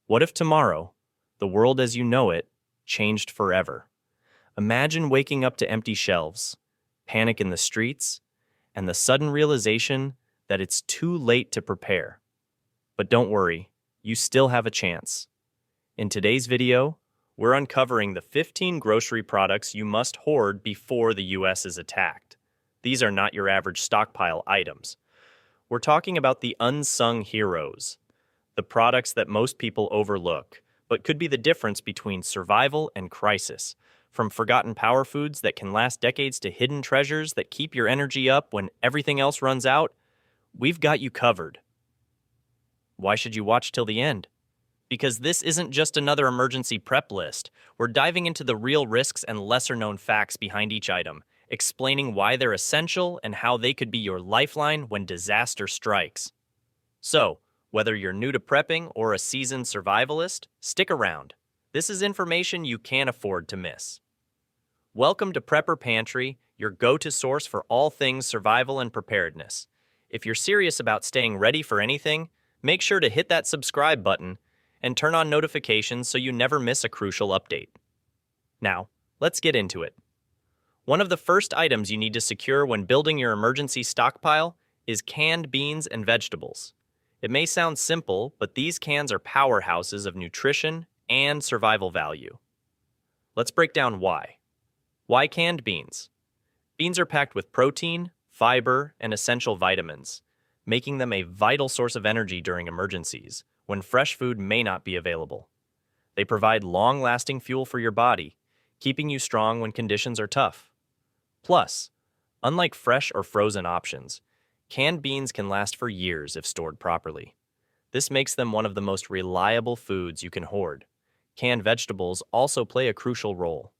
What if tomorrow, the world as you know it, changed forever? Imagine waking up to empty shelves, panic in the streets, and the sudden realization that it's too late to prepare. But don't worry, you still have a chance. In today's video, we're uncovering the 15 grocery products you must hoard before the US is attacked. These are not your average stockpile items. We're talking about the unsung heroes, the products that most people overlook, but could be the difference between survival and crisis. From forgotten power foods that can last decades to hidden treasures that keep your energy up when everything else runs out, we've got you covered. Why should you watch till the end? Because this isn't just another emergency prep list. We're diving into the real risks and lesser-known facts behind each item, explaining why they're essential and how they could be your lifeline when disaster strikes. So, whether you're new to prepping or a seasoned survivalist, stick around. This is information you can't afford to miss. Welcome to Prepper Pantry, your go-to source for all things survival and preparedness. If you're serious about staying ready for anything, make sure to hit that subscribe button and turn on notifications so you never miss a crucial update. Now, let's get into it. One of the first items you need to secure when building your emergency stockpile is canned beans and vegetables. It may sound simple, but these cans are powerhouses of nutrition and survival value. Let's break down why. Why canned beans? Beans are packed with protein, fiber, and essential vitamins, making them a vital source of energy during emergencies, when fresh food may not be available. They provide long-lasting fuel for your body, keeping you strong when conditions are tough. Plus, unlike fresh or frozen options, canned beans can last for years if stored properly. This makes them one of the most reliable foods you can hoard. Canned vegetables also play a crucial role.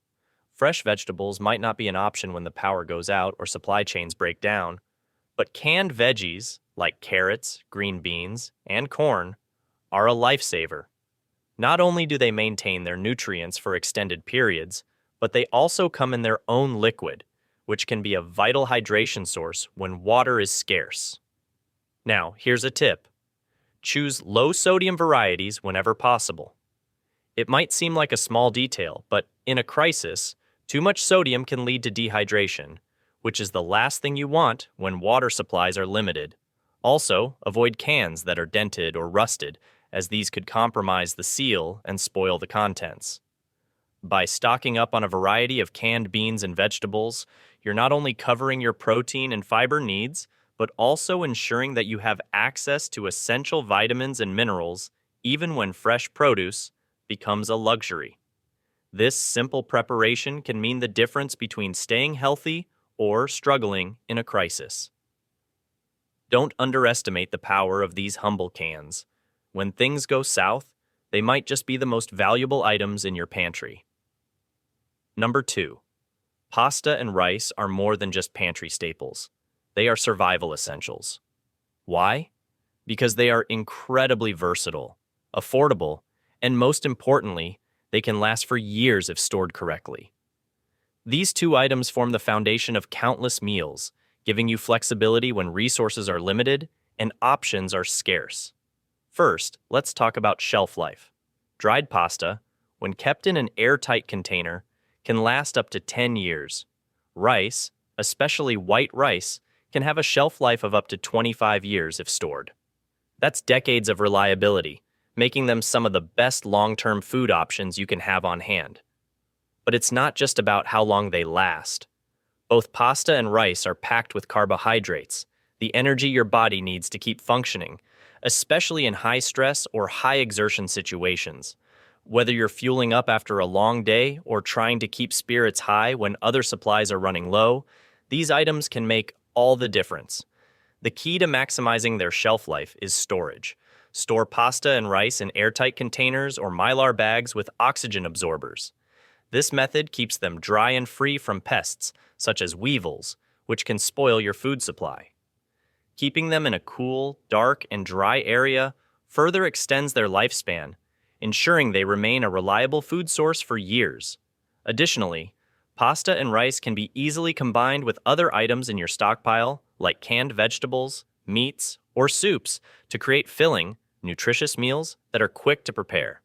Fresh vegetables might not be an option when the power goes out or supply chains break down, but canned veggies, like carrots, green beans, and corn, are a lifesaver. Not only do they maintain their nutrients for extended periods, but they also come in their own liquid, which can be a vital hydration source when water is scarce. Now, here's a tip. Choose low-sodium varieties whenever possible. It might seem like a small detail, but in a crisis, too much sodium can lead to dehydration, which is the last thing you want when water supplies are limited. Also, avoid cans that are dented or rusted, as these could compromise the seal and spoil the contents. By stocking up on a variety of canned beans and vegetables, you're not only covering your protein and fiber needs, but also ensuring that you have access to essential vitamins and minerals, even when fresh produce becomes a luxury. This simple preparation can mean the difference between staying healthy or struggling in a crisis. Don't underestimate the power of these humble cans. When things go south, they might just be the most valuable items in your pantry. Number 2. Pasta and rice are more than just pantry staples. They are survival essentials. Why? Because they are incredibly versatile, affordable, and most importantly, they can last for years if stored correctly. These two items form the foundation of countless meals, giving you flexibility when resources are limited and options are scarce. First, let's talk about shelf life. Dried pasta, when kept in an airtight container, can last up to 10 years. Rice, especially white rice, can have a shelf life of up to 25 years if stored. That's decades of reliability, making them some of the best long-term food options you can have on hand. But it's not just about how long they last. Both pasta and rice are packed with carbohydrates, the energy your body needs to keep functioning, especially in high-stress or high-exertion situations. Whether you're fueling up after a long day or trying to keep spirits high when other supplies are running low, these items can make all the difference. The key to maximizing their shelf life is storage. Store pasta and rice in airtight containers or mylar bags with oxygen absorbers. This method keeps them dry and free from pests, such as weevils, which can spoil your food supply. Keeping them in a cool, dark, and dry area further extends their lifespan, ensuring they remain a reliable food source for years. Additionally, pasta and rice can be easily combined with other items in your stockpile, like canned vegetables, meats, or soups, to create filling, nutritious meals that are quick to prepare.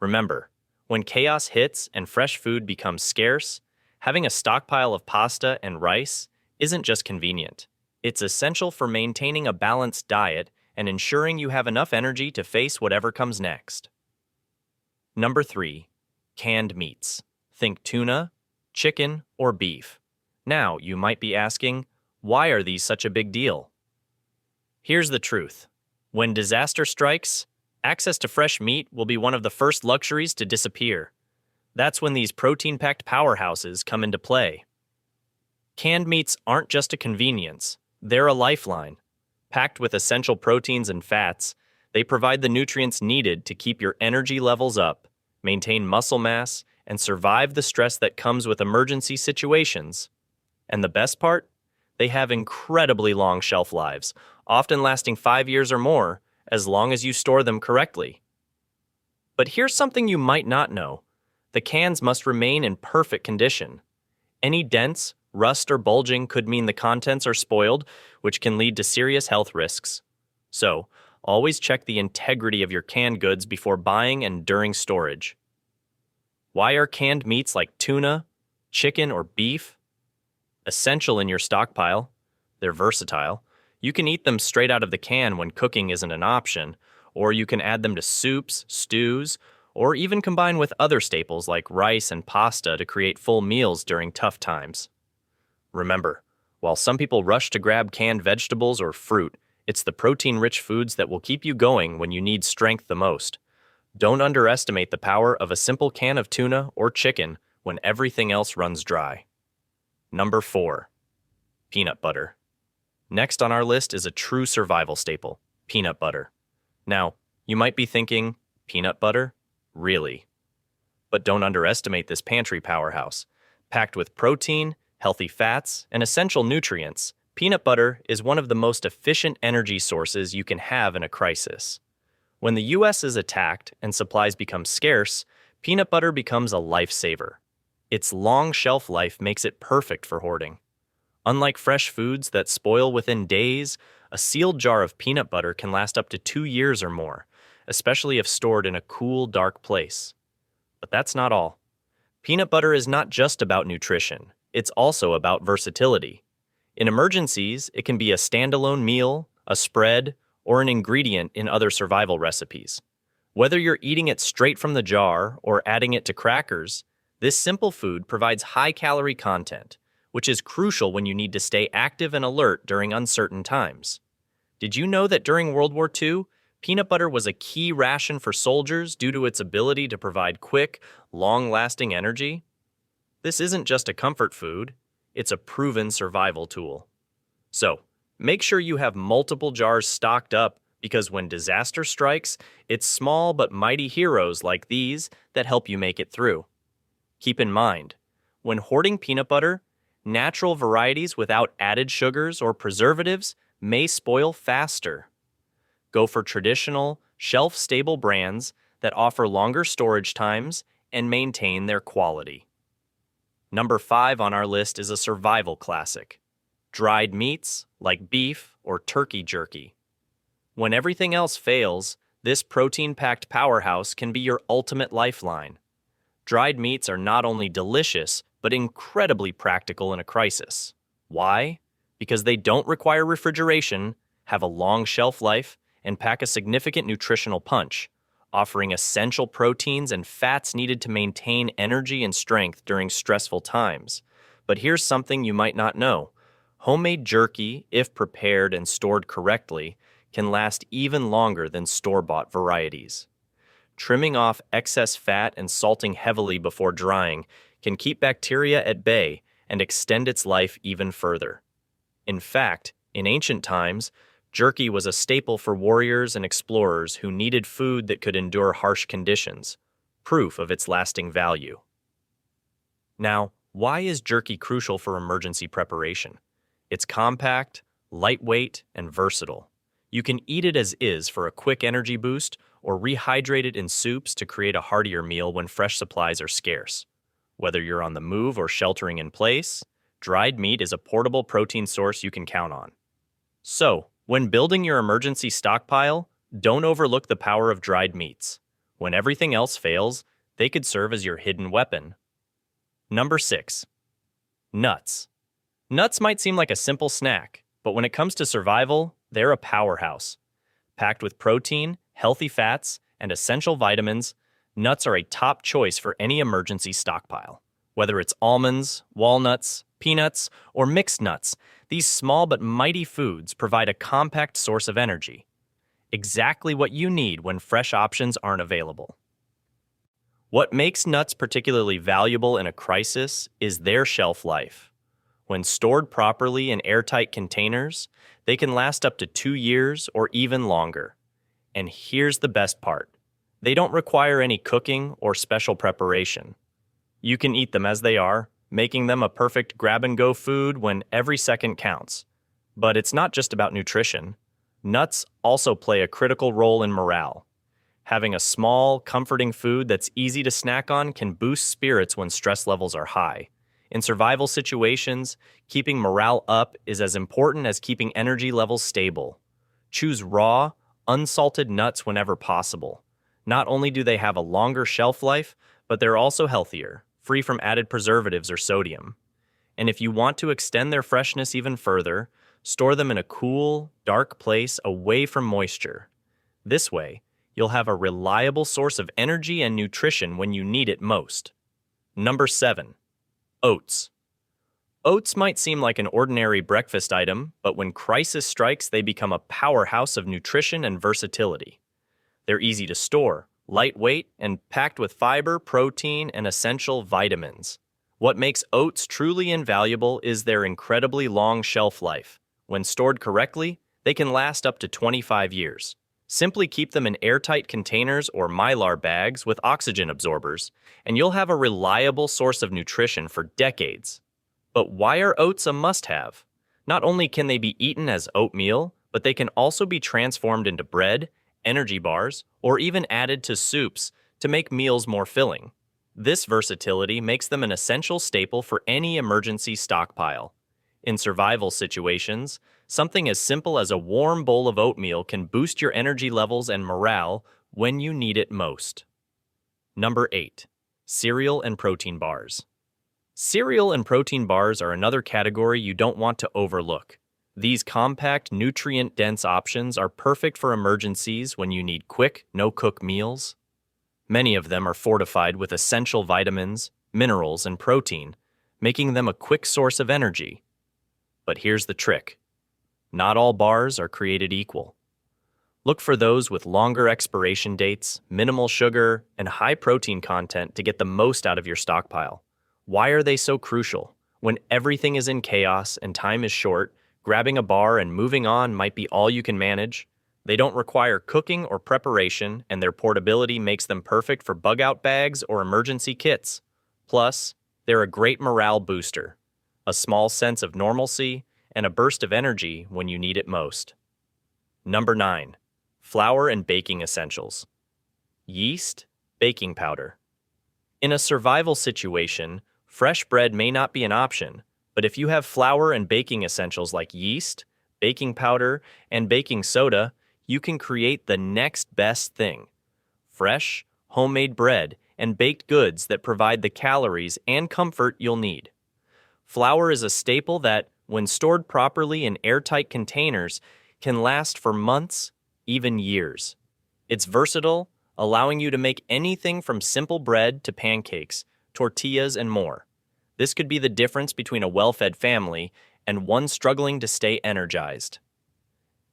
Remember, when chaos hits and fresh food becomes scarce, having a stockpile of pasta and rice isn't just convenient. It's essential for maintaining a balanced diet and ensuring you have enough energy to face whatever comes next. Number 3. Canned meats. Think tuna, chicken, or beef. Now, you might be asking, why are these such a big deal? Here's the truth. When disaster strikes, access to fresh meat will be one of the first luxuries to disappear. That's when these protein-packed powerhouses come into play. Canned meats aren't just a convenience, they're a lifeline. Packed with essential proteins and fats, they provide the nutrients needed to keep your energy levels up, maintain muscle mass, and survive the stress that comes with emergency situations. And the best part? They have incredibly long shelf lives, often lasting 5 years or more, as long as you store them correctly. But here's something you might not know. The cans must remain in perfect condition. Any dents, rust, or bulging could mean the contents are spoiled, which can lead to serious health risks. So, always check the integrity of your canned goods before buying and during storage. Why are canned meats like tuna, chicken, or beef essential in your stockpile? They're versatile. You can eat them straight out of the can when cooking isn't an option, or you can add them to soups, stews, or even combine with other staples like rice and pasta to create full meals during tough times. Remember, while some people rush to grab canned vegetables or fruit, it's the protein-rich foods that will keep you going when you need strength the most. Don't underestimate the power of a simple can of tuna or chicken when everything else runs dry. Number 4. Peanut butter. Next on our list is a true survival staple, peanut butter. Now, you might be thinking, peanut butter? Really? But don't underestimate this pantry powerhouse. Packed with protein, healthy fats, and essential nutrients, peanut butter is one of the most efficient energy sources you can have in a crisis. When the U.S. is attacked and supplies become scarce, peanut butter becomes a lifesaver. Its long shelf life makes it perfect for hoarding. Unlike fresh foods that spoil within days, a sealed jar of peanut butter can last up to 2 years or more, especially if stored in a cool, dark place. But that's not all. Peanut butter is not just about nutrition, it's also about versatility. In emergencies, it can be a standalone meal, a spread, or an ingredient in other survival recipes. Whether you're eating it straight from the jar or adding it to crackers, this simple food provides high-calorie content, which is crucial when you need to stay active and alert during uncertain times. Did you know that during World War II, peanut butter was a key ration for soldiers due to its ability to provide quick, long-lasting energy? This isn't just a comfort food, it's a proven survival tool. So, make sure you have multiple jars stocked up because when disaster strikes, it's small but mighty heroes like these that help you make it through. Keep in mind, when hoarding peanut butter, natural varieties without added sugars or preservatives may spoil faster. Go for traditional, shelf-stable brands that offer longer storage times and maintain their quality. Number 5 on our list is a survival classic: dried meats like beef or turkey jerky. When everything else fails, this protein-packed powerhouse can be your ultimate lifeline. Dried meats are not only delicious, but incredibly practical in a crisis. Why? Because they don't require refrigeration, have a long shelf life, and pack a significant nutritional punch, offering essential proteins and fats needed to maintain energy and strength during stressful times. But here's something you might not know. Homemade jerky, if prepared and stored correctly, can last even longer than store-bought varieties. Trimming off excess fat and salting heavily before drying can keep bacteria at bay and extend its life even further. In fact, in ancient times, jerky was a staple for warriors and explorers who needed food that could endure harsh conditions, proof of its lasting value. Now, why is jerky crucial for emergency preparation? It's compact, lightweight, and versatile. You can eat it as is for a quick energy boost or rehydrate it in soups to create a heartier meal when fresh supplies are scarce. Whether you're on the move or sheltering in place, dried meat is a portable protein source you can count on. So, when building your emergency stockpile, Don't overlook the power of dried meats. When everything else fails, they could serve as your hidden weapon. Number 6. Nuts. Nuts might seem like a simple snack, but when it comes to survival, they're a powerhouse. Packed with protein, healthy fats, and essential vitamins, nuts are a top choice for any emergency stockpile. Whether it's almonds, walnuts, peanuts, or mixed nuts, these small but mighty foods provide a compact source of energy. Exactly what you need when fresh options aren't available. What makes nuts particularly valuable in a crisis is their shelf life. When stored properly in airtight containers, they can last up to 2 years or even longer. And here's the best part. They don't require any cooking or special preparation. You can eat them as they are, making them a perfect grab-and-go food when every second counts. But it's not just about nutrition. Nuts also play a critical role in morale. Having a small, comforting food that's easy to snack on can boost spirits when stress levels are high. In survival situations, keeping morale up is as important as keeping energy levels stable. Choose raw, unsalted nuts whenever possible. Not only do they have a longer shelf life, but they're also healthier, free from added preservatives or sodium. And if you want to extend their freshness even further, store them in a cool, dark place away from moisture. This way, you'll have a reliable source of energy and nutrition when you need it most. Number 7. Oats. Oats might seem like an ordinary breakfast item, but when crisis strikes, they become a powerhouse of nutrition and versatility. They're easy to store, lightweight, and packed with fiber, protein, and essential vitamins. What makes oats truly invaluable is their incredibly long shelf life. When stored correctly, they can last up to 25 years. Simply keep them in airtight containers or mylar bags with oxygen absorbers, and you'll have a reliable source of nutrition for decades. But why are oats a must-have? Not only can they be eaten as oatmeal, but they can also be transformed into bread, energy bars, or even added to soups to make meals more filling. This versatility makes them an essential staple for any emergency stockpile. In survival situations, something as simple as a warm bowl of oatmeal can boost your energy levels and morale when you need it most. Number 8. Cereal and protein bars. Cereal and protein bars are another category you don't want to overlook. These compact, nutrient-dense options are perfect for emergencies when you need quick, no-cook meals. Many of them are fortified with essential vitamins, minerals, and protein, making them a quick source of energy. But here's the trick. Not all bars are created equal. Look for those with longer expiration dates, minimal sugar, and high protein content to get the most out of your stockpile. Why are they so crucial? When everything is in chaos and time is short, grabbing a bar and moving on might be all you can manage. They don't require cooking or preparation, and their portability makes them perfect for bug-out bags or emergency kits. Plus, they're a great morale booster. A small sense of normalcy, and a burst of energy when you need it most. Number 9. Flour and baking essentials. Yeast, baking powder. In a survival situation, fresh bread may not be an option, but if you have flour and baking essentials like yeast, baking powder, and baking soda, you can create the next best thing. Fresh, homemade bread and baked goods that provide the calories and comfort you'll need. Flour is a staple that, when stored properly in airtight containers, can last for months, even years. It's versatile, allowing you to make anything from simple bread to pancakes, tortillas, and more. This could be the difference between a well-fed family and one struggling to stay energized.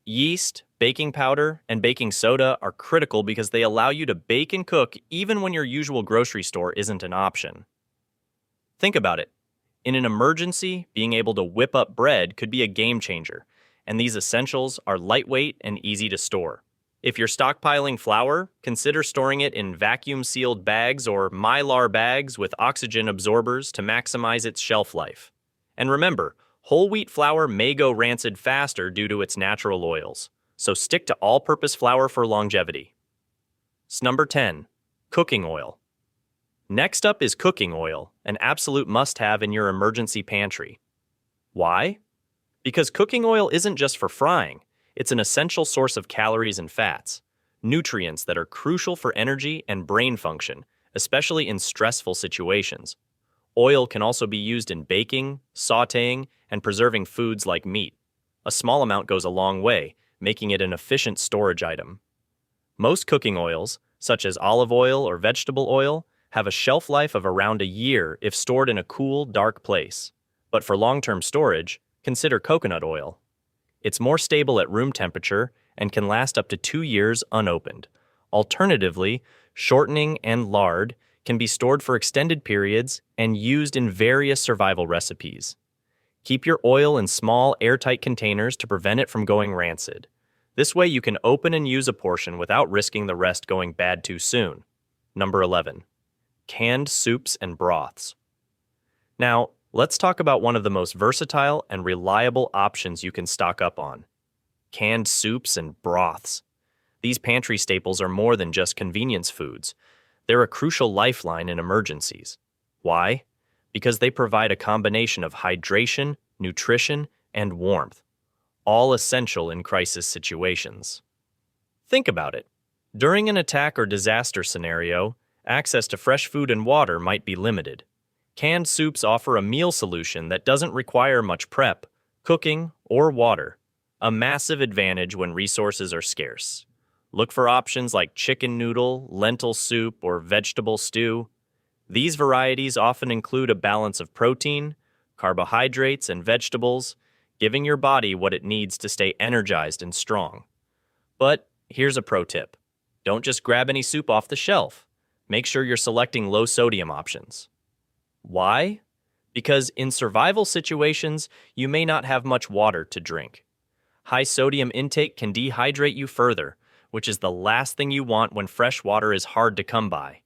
Yeast, baking powder, and baking soda are critical because they allow you to bake and cook even when your usual grocery store isn't an option. Think about it. In an emergency, being able to whip up bread could be a game changer, and these essentials are lightweight and easy to store. If you're stockpiling flour, consider storing it in vacuum-sealed bags or mylar bags with oxygen absorbers to maximize its shelf life. And remember, whole wheat flour may go rancid faster due to its natural oils, so stick to all-purpose flour for longevity. Number 10. Cooking oil. Next up is cooking oil, an absolute must-have in your emergency pantry. Why? Because cooking oil isn't just for frying, it's an essential source of calories and fats. nutrients that are crucial for energy and brain function, especially in stressful situations. Oil can also be used in baking, sautéing, and preserving foods like meat. A small amount goes a long way, making it an efficient storage item. Most cooking oils, such as olive oil or vegetable oil, have a shelf life of around a year if stored in a cool, dark place. But for long-term storage, consider coconut oil. It's more stable at room temperature and can last up to 2 years unopened. Alternatively, shortening and lard can be stored for extended periods and used in various survival recipes. Keep your oil in small, airtight containers to prevent it from going rancid. This way you can open and use a portion without risking the rest going bad too soon. Number 11. Canned soups and broths. Now, let's talk about one of the most versatile and reliable options you can stock up on. Canned soups and broths. These pantry staples are more than just convenience foods. They're a crucial lifeline in emergencies. Why? Because they provide a combination of hydration, nutrition, and warmth, all essential in crisis situations. Think about it. During an attack or disaster scenario, access to fresh food and water might be limited. Canned soups offer a meal solution that doesn't require much prep, cooking, or water, a massive advantage when resources are scarce. Look for options like chicken noodle, lentil soup, or vegetable stew. These varieties often include a balance of protein, carbohydrates, and vegetables, giving your body what it needs to stay energized and strong. But here's a pro tip. Don't just grab any soup off the shelf. Make sure you're selecting low-sodium options. Why? Because in survival situations, you may not have much water to drink. High sodium intake can dehydrate you further, which is the last thing you want when fresh water is hard to come by.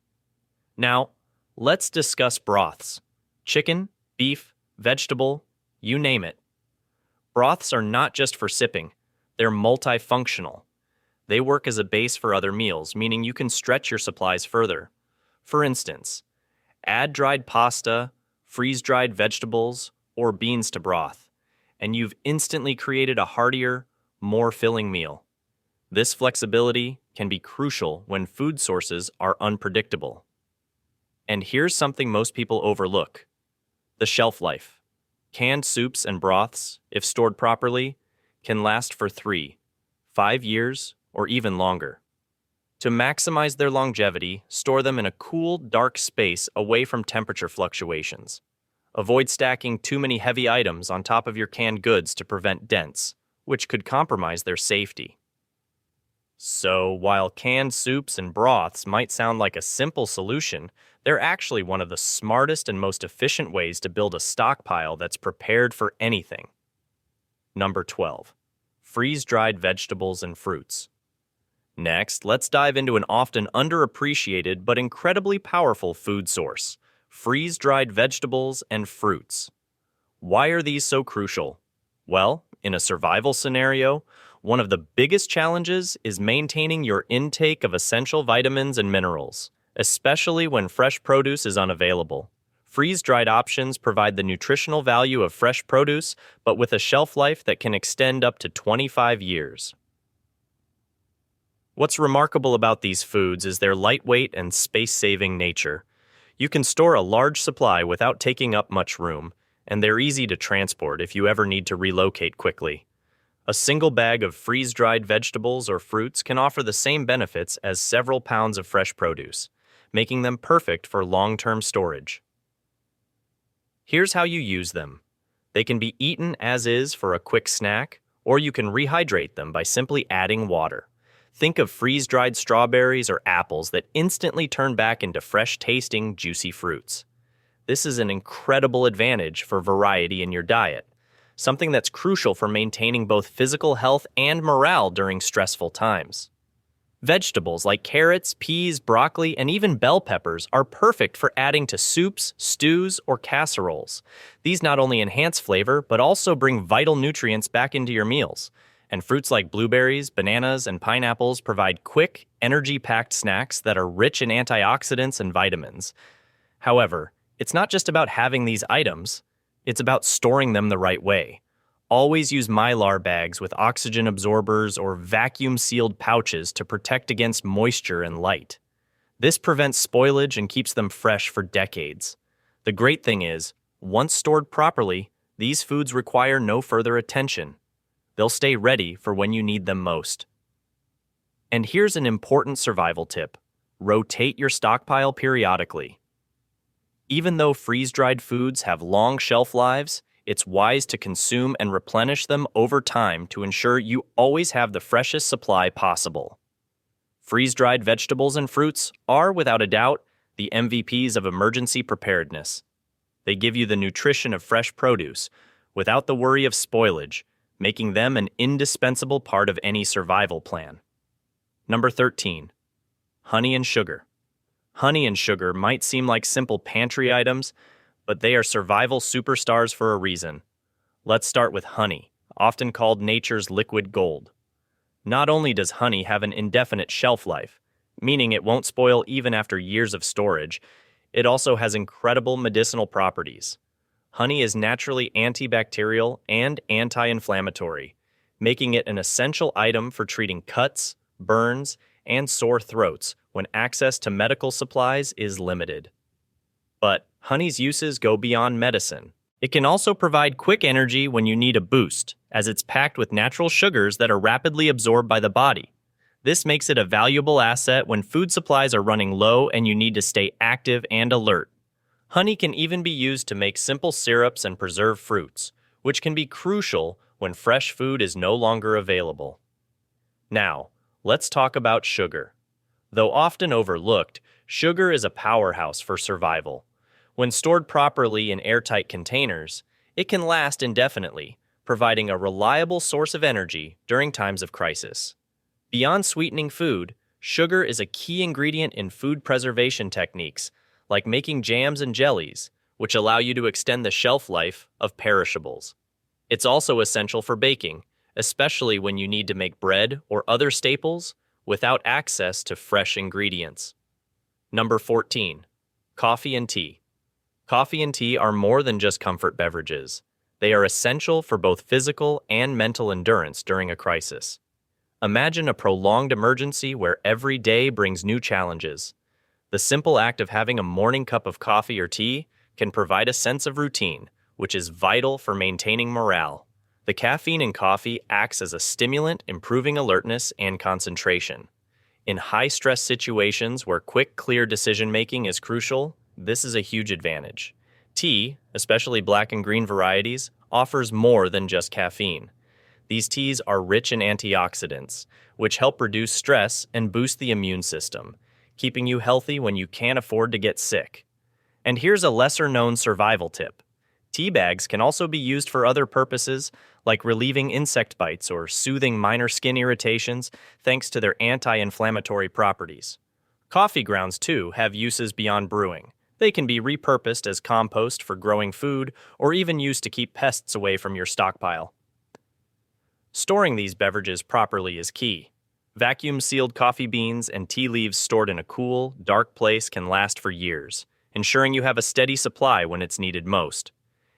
Now, let's discuss broths. Chicken, beef, vegetable, you name it. Broths are not just for sipping, they're multifunctional. They work as a base for other meals, meaning you can stretch your supplies further. For instance, add dried pasta, freeze-dried vegetables, or beans to broth, and you've instantly created a heartier, more filling meal. This flexibility can be crucial when food sources are unpredictable. And here's something most people overlook: the shelf life. Canned soups and broths, if stored properly, can last for 3, 5 years, or even longer. To maximize their longevity, store them in a cool, dark space away from temperature fluctuations. Avoid stacking too many heavy items on top of your canned goods to prevent dents, which could compromise their safety. So, while canned soups and broths might sound like a simple solution, they're actually one of the smartest and most efficient ways to build a stockpile that's prepared for anything. Number 12. Freeze-dried vegetables and fruits. Next, let's dive into an often underappreciated but incredibly powerful food source: freeze-dried vegetables and fruits. Why are these so crucial? Well, in a survival scenario, one of the biggest challenges is maintaining your intake of essential vitamins and minerals, especially when fresh produce is unavailable. Freeze-dried options provide the nutritional value of fresh produce, but with a shelf life that can extend up to 25 years. What's remarkable about these foods is their lightweight and space-saving nature. You can store a large supply without taking up much room, and they're easy to transport if you ever need to relocate quickly. A single bag of freeze-dried vegetables or fruits can offer the same benefits as several pounds of fresh produce, making them perfect for long-term storage. Here's how you use them. They can be eaten as is for a quick snack, or you can rehydrate them by simply adding water. Think of freeze-dried strawberries or apples that instantly turn back into fresh-tasting, juicy fruits. This is an incredible advantage for variety in your diet, something that's crucial for maintaining both physical health and morale during stressful times. Vegetables like carrots, peas, broccoli, and even bell peppers are perfect for adding to soups, stews, or casseroles. These not only enhance flavor, but also bring vital nutrients back into your meals. And fruits like blueberries, bananas, and pineapples provide quick, energy-packed snacks that are rich in antioxidants and vitamins. However, it's not just about having these items, it's about storing them the right way. Always use Mylar bags with oxygen absorbers or vacuum-sealed pouches to protect against moisture and light. This prevents spoilage and keeps them fresh for decades. The great thing is, once stored properly, these foods require no further attention. They'll stay ready for when you need them most. And here's an important survival tip. Rotate your stockpile periodically. Even though freeze-dried foods have long shelf lives, it's wise to consume and replenish them over time to ensure you always have the freshest supply possible. Freeze-dried vegetables and fruits are, without a doubt, the MVPs of emergency preparedness. They give you the nutrition of fresh produce, without the worry of spoilage, making them an indispensable part of any survival plan. Number 13. Honey and sugar. Honey and sugar might seem like simple pantry items, but they are survival superstars for a reason. Let's start with honey, often called nature's liquid gold. Not only does honey have an indefinite shelf life, meaning it won't spoil even after years of storage, it also has incredible medicinal properties. Honey is naturally antibacterial and anti-inflammatory, making it an essential item for treating cuts, burns, and sore throats when access to medical supplies is limited. But honey's uses go beyond medicine. It can also provide quick energy when you need a boost, as it's packed with natural sugars that are rapidly absorbed by the body. This makes it a valuable asset when food supplies are running low and you need to stay active and alert. Honey can even be used to make simple syrups and preserve fruits, which can be crucial when fresh food is no longer available. Now, let's talk about sugar. Though often overlooked, sugar is a powerhouse for survival. When stored properly in airtight containers, it can last indefinitely, providing a reliable source of energy during times of crisis. Beyond sweetening food, sugar is a key ingredient in food preservation techniques, like making jams and jellies, which allow you to extend the shelf life of perishables. It's also essential for baking, especially when you need to make bread or other staples without access to fresh ingredients. Number 14. Coffee and tea. Coffee and tea are more than just comfort beverages. They are essential for both physical and mental endurance during a crisis. Imagine a prolonged emergency where every day brings new challenges. The simple act of having a morning cup of coffee or tea can provide a sense of routine, which is vital for maintaining morale. The caffeine in coffee acts as a stimulant, improving alertness and concentration. In high-stress situations where quick, clear decision-making is crucial, this is a huge advantage. Tea, especially black and green varieties, offers more than just caffeine. These teas are rich in antioxidants, which help reduce stress and boost the immune system, keeping you healthy when you can't afford to get sick. And here's a lesser-known survival tip. Tea bags can also be used for other purposes, like relieving insect bites or soothing minor skin irritations, thanks to their anti-inflammatory properties. Coffee grounds, too, have uses beyond brewing. They can be repurposed as compost for growing food or even used to keep pests away from your stockpile. Storing these beverages properly is key. Vacuum-sealed coffee beans and tea leaves stored in a cool, dark place can last for years, ensuring you have a steady supply when it's needed most.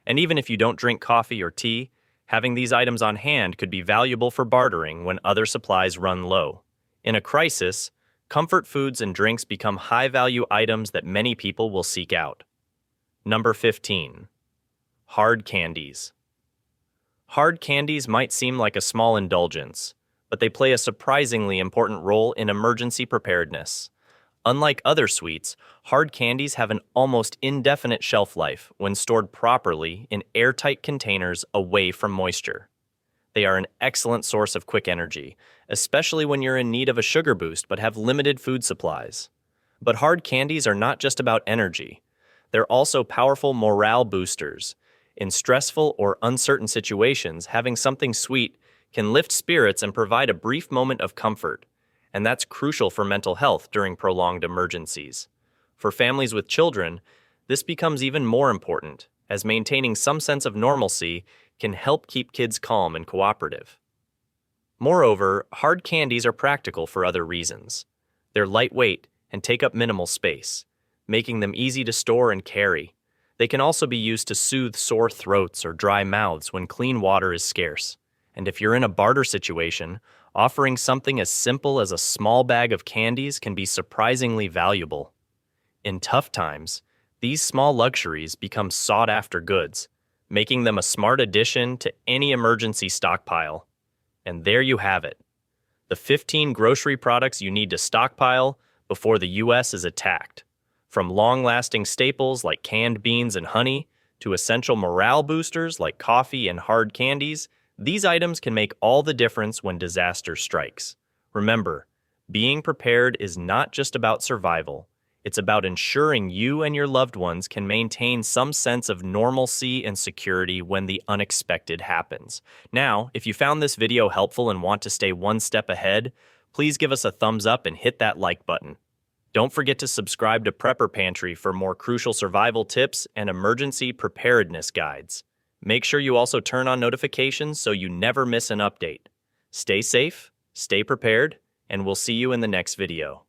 And even if you don't drink coffee or tea, having these items on hand could be valuable for bartering when other supplies run low. In a crisis, comfort foods and drinks become high-value items that many people will seek out. Number 15. Hard candies. Hard candies might seem like a small indulgence, but they play a surprisingly important role in emergency preparedness. Unlike other sweets, hard candies have an almost indefinite shelf life when stored properly in airtight containers away from moisture. They are an excellent source of quick energy, especially when you're in need of a sugar boost but have limited food supplies. But hard candies are not just about energy. They're also powerful morale boosters. In stressful or uncertain situations, having something sweet can lift spirits and provide a brief moment of comfort, and that's crucial for mental health during prolonged emergencies. For families with children, this becomes even more important, as maintaining some sense of normalcy can help keep kids calm and cooperative. Moreover, hard candies are practical for other reasons. They're lightweight and take up minimal space, making them easy to store and carry. They can also be used to soothe sore throats or dry mouths when clean water is scarce. And if you're in a barter situation, offering something as simple as a small bag of candies can be surprisingly valuable. In tough times, these small luxuries become sought-after goods, making them a smart addition to any emergency stockpile. And there you have it, the 15 grocery products you need to stockpile before the U.S. is attacked. From long-lasting staples like canned beans and honey to essential morale boosters like coffee and hard candies, these items can make all the difference when disaster strikes. Remember, being prepared is not just about survival. It's about ensuring you and your loved ones can maintain some sense of normalcy and security when the unexpected happens. Now, if you found this video helpful and want to stay one step ahead, please give us a thumbs up and hit that like button. Don't forget to subscribe to Prepper Pantry for more crucial survival tips and emergency preparedness guides. Make sure you also turn on notifications so you never miss an update. Stay safe, stay prepared, and we'll see you in the next video.